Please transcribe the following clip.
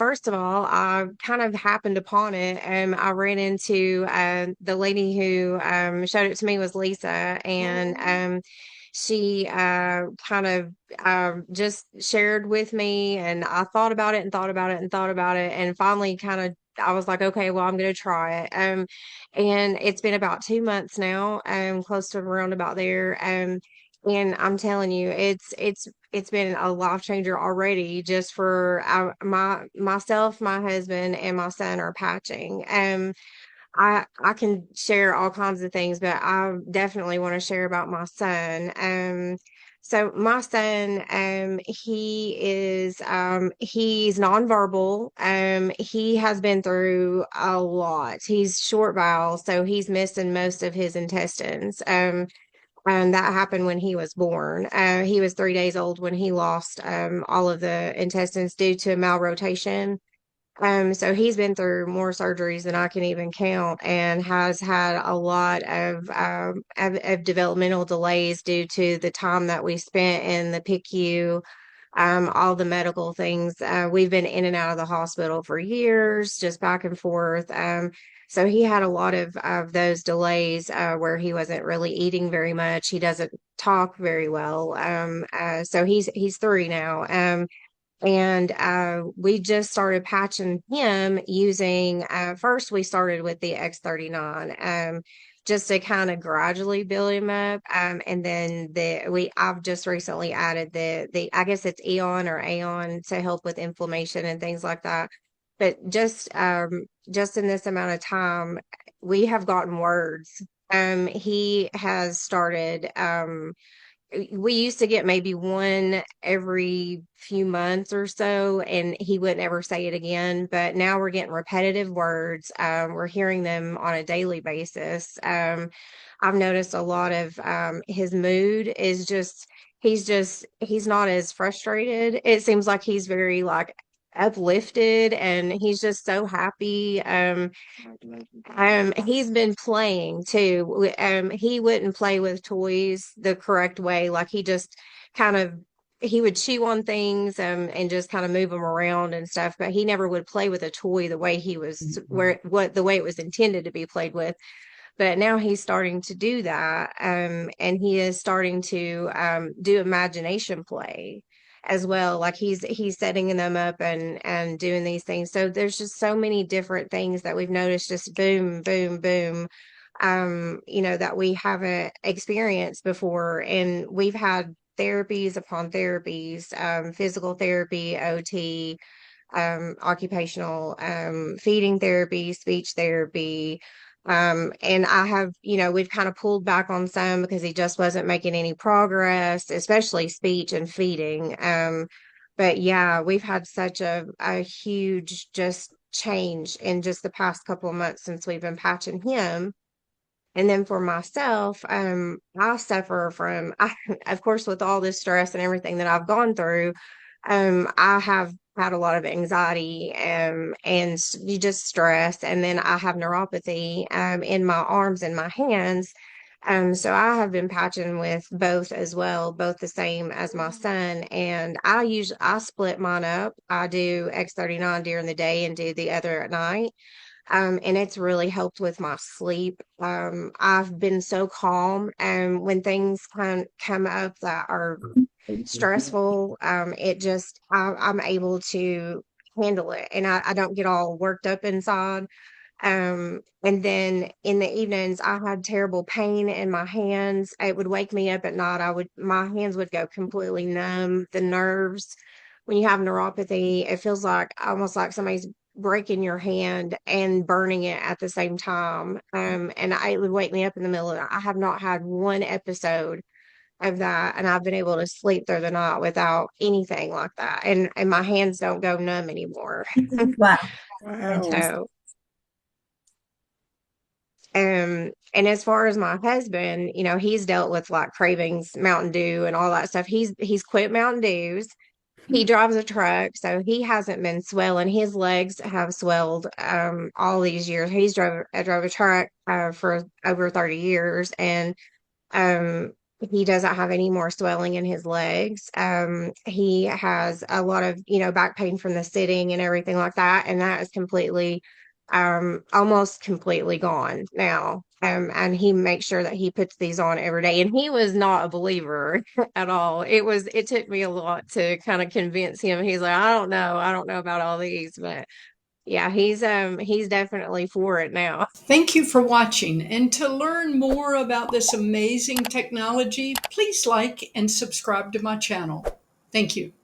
first of all, I kind of happened upon it. I ran into the lady who showed it to me was Lisa, and she kind of just shared with me, and I thought about it and thought about it and thought about it, and finally kind of I was like, okay, well, I'm going to try it. And it's been about 2 months now, close to around about there. And I'm telling you, it's been a life changer already. Just for myself, my husband, and my son are patching. I can share all kinds of things, but I definitely want to share about my son. So my son, he's nonverbal. He has been through a lot. He's short bowel, so he's missing most of his intestines. And that happened when he was born. He was 3 days old when he lost all of the intestines due to malrotation. So he's been through more surgeries than I can even count, and has had a lot of developmental delays due to the time that we spent in the PICU, all the medical things. We've been in and out of the hospital for years, just back and forth. So he had a lot of those delays where he wasn't really eating very much. He doesn't talk very well. So he's 3 now. And we just started patching him using, first we started with the X39, just to kind of gradually build him up. And then I've just recently added the I guess it's Eon or Aeon to help with inflammation and things like that. But just in this amount of time, we have gotten words. He has started, we used to get maybe one every few months or so, and he wouldn't ever say it again. But now we're getting repetitive words. We're hearing them on a daily basis. I've noticed a lot of his mood is he's not as frustrated. It seems like he's very like uplifted, and he's just so happy. He's been playing too. He wouldn't play with toys the correct way. Like he just kind of he would chew on things and just kind of move them around and stuff, but he never would play with a toy the way he was the way it was intended to be played with. But now he's starting to do that, and he is starting to do imagination play as well. Like he's setting them up and doing these things. So there's just so many different things that we've noticed, just boom, boom, boom, that we haven't experienced before. And we've had therapies upon therapies, physical therapy, OT, occupational feeding therapy, speech therapy. And I have, we've kind of pulled back on some because he just wasn't making any progress, especially speech and feeding. But yeah, we've had such a huge just change in just the past couple of months since we've been patching him. And then for myself, I suffer from, of course, with all this stress and everything that I've gone through, I have had a lot of anxiety, and you just stress. And then I have neuropathy, in my arms and my hands. So I have been patching with both as well, both the same as my son. And I split mine up. I do X39 during the day and do the other at night. And it's really helped with my sleep. I've been so calm, and when things come up that are stressful, I'm able to handle it, and I don't get all worked up inside. And then in the evenings, I had terrible pain in my hands. It would wake me up at night. My hands would go completely numb. The nerves, when you have neuropathy, it feels like almost like somebody's breaking your hand and burning it at the same time. And it would wake me up in the middle of the night. I have not had one episode of that, and I've been able to sleep through the night without anything like that. And my hands don't go numb anymore. Wow. Wow. Interesting. So, and as far as my husband, he's dealt with like cravings, Mountain Dew and all that stuff. He's quit Mountain Dews. He drives a truck, so he hasn't been swelling. His legs have swelled all these years. He's drove a truck for over 30 years, and um he doesn't have any more swelling in his legs. He has a lot of, back pain from the sitting and everything like that, and that is completely, almost completely gone now. And he makes sure that he puts these on every day. And he was not a believer at all. It took me a lot to kind of convince him. He's like, I don't know about all these, but yeah, he's definitely for it now. Thank you for watching. And to learn more about this amazing technology, please like and subscribe to my channel. Thank you.